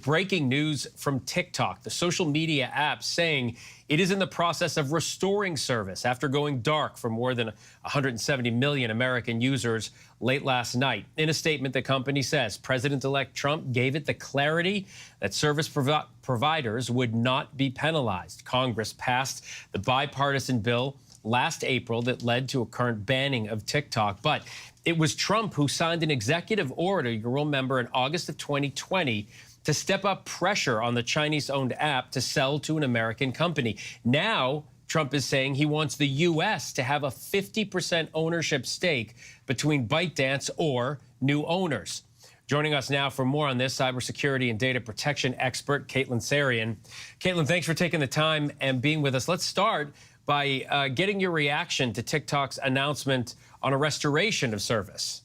Breaking news from TikTok, the social media app, saying it is in the process of restoring service after going dark for more than 170 million American users late last night. In a statement, the company says President-elect Trump gave it the clarity that service providers would not be penalized. Congress passed the bipartisan bill last April that led to a current banning of TikTok. But it was Trump who signed an executive order, you'll remember, in August of 2020 to step up pressure on the Chinese-owned app to sell to an American company. Now, Trump is saying he wants the U.S. to have a 50% ownership stake between ByteDance or new owners. Joining us now for more on this, cybersecurity and data protection expert Caitlin Sarian. Caitlin, thanks for taking the time and being with us. Let's start by getting your reaction to TikTok's announcement on a restoration of service.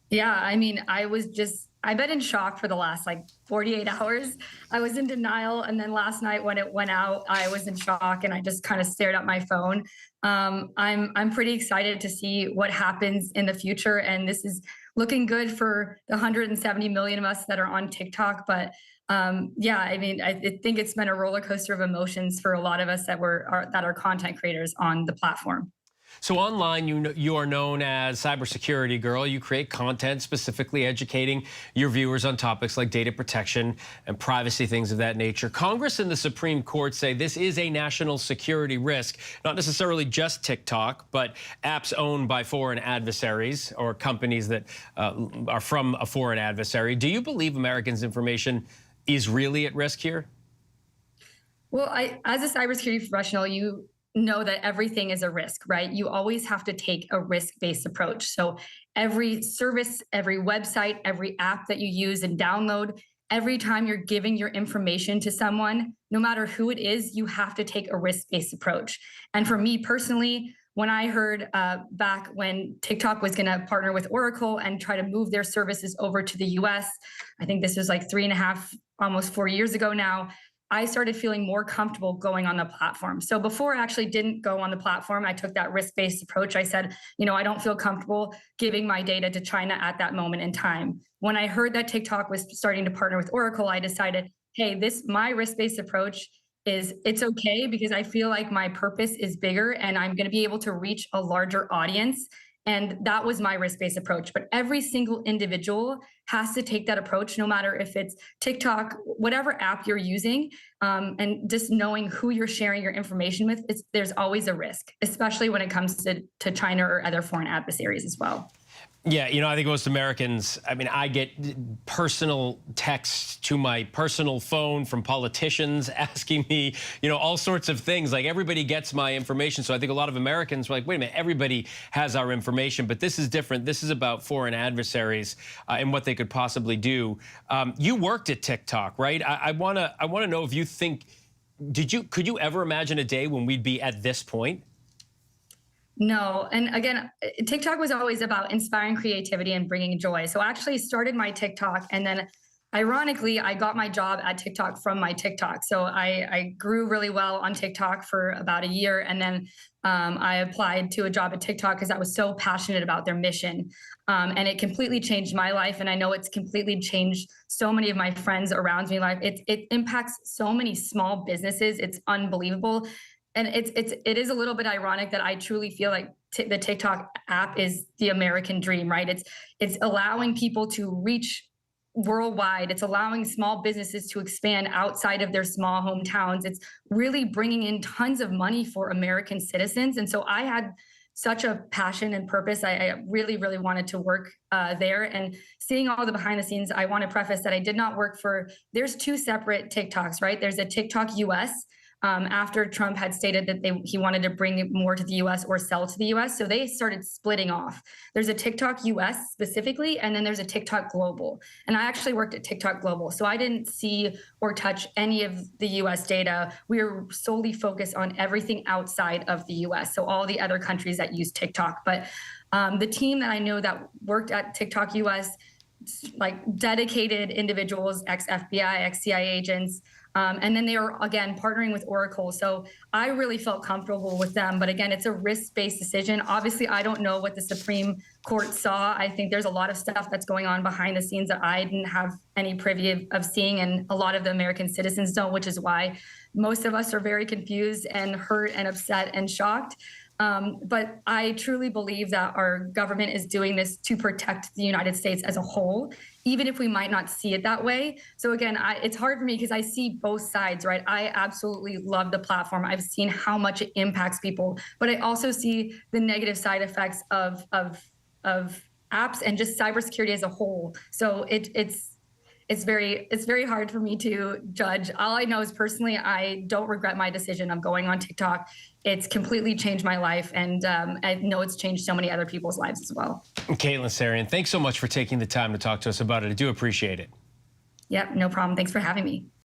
Yeah, I mean, I've been in shock for the last 48 hours. I was in denial. And then last night when it went out, I was in shock and I just kind of stared at my phone. I'm pretty excited to see what happens in the future. And this is looking good for the 170 million of us that are on TikTok. But yeah, I mean, I think it's been a roller coaster of emotions for a lot of us that are content creators on the platform. So online, you are known as Cybersecurity Girl. You create content specifically educating your viewers on topics like data protection and privacy, things of that nature. Congress and the Supreme Court say this is a national security risk, not necessarily just TikTok, but apps owned by foreign adversaries or companies that are from a foreign adversary. Do you believe Americans' information is really at risk here? Well, as a cybersecurity professional, you know that everything is a risk, right? You always have to take a risk-based approach. So every service, every website, every app that you use and download, every time you're giving your information to someone, no matter who it is, you have to take a risk-based approach. And for me personally, when I heard back when TikTok was going to partner with Oracle and try to move their services over to the US, I think this was like 3.5, almost 4 years ago now, I started feeling more comfortable going on the platform. So before I actually didn't go on the platform, I took that risk-based approach. I said, I don't feel comfortable giving my data to China at that moment in time. When I heard that TikTok was starting to partner with Oracle, I decided, hey, my risk-based approach it's okay because I feel like my purpose is bigger and I'm going to be able to reach a larger audience. And that was my risk-based approach. But every single individual has to take that approach, no matter if it's TikTok, whatever app you're using, and just knowing who you're sharing your information with, there's always a risk, especially when it comes to China or other foreign adversaries as well. Yeah, I think most Americans, I get personal texts to my personal phone from politicians asking me, all sorts of things. Like, everybody gets my information. So I think a lot of Americans are like, wait a minute, everybody has our information. But this is different. This is about foreign adversaries and what they could possibly do. You worked at TikTok, right? I want to know if you think, could you ever imagine a day when we'd be at this point? No. And again, TikTok was always about inspiring creativity and bringing joy. So I actually started my TikTok, and then ironically, I got my job at TikTok from my TikTok. So I grew really well on TikTok for about a year. And then I applied to a job at TikTok because I was so passionate about their mission. And it completely changed my life. And I know it's completely changed so many of my friends around me life. It impacts so many small businesses. It's unbelievable. And it is a little bit ironic that I truly feel like the TikTok app is the American dream, right? It's allowing people to reach worldwide. It's allowing small businesses to expand outside of their small hometowns. It's really bringing in tons of money for American citizens. And so I had such a passion and purpose. I really, really wanted to work there. And seeing all the behind the scenes, I want to preface that I did not work there's two separate TikToks, right? There's a TikTok US, after Trump had stated that he wanted to bring it more to the U.S. or sell to the U.S. So they started splitting off. There's a TikTok U.S. specifically, and then there's a TikTok Global. And I actually worked at TikTok Global. So I didn't see or touch any of the U.S. data. We were solely focused on everything outside of the U.S. So all the other countries that use TikTok. But the team that I know that worked at TikTok U.S., like dedicated individuals, ex-FBI, ex-CIA agents. And then they are, again, partnering with Oracle. So I really felt comfortable with them. But again, it's a risk-based decision. Obviously, I don't know what the Supreme Court saw. I think there's a lot of stuff that's going on behind the scenes that I didn't have any privy of seeing, and a lot of the American citizens don't, which is why most of us are very confused and hurt and upset and shocked. But I truly believe that our government is doing this to protect the United States as a whole, even if we might not see it that way. So again, it's hard for me because I see both sides, right? I absolutely love the platform. I've seen how much it impacts people, but I also see the negative side effects of apps and just cybersecurity as a whole. So it's very hard for me to judge. All I know is personally, I don't regret my decision of going on TikTok. It's completely changed my life, and I know it's changed so many other people's lives as well. Caitlin Sarian, thanks so much for taking the time to talk to us about it. I do appreciate it. Yep, no problem. Thanks for having me.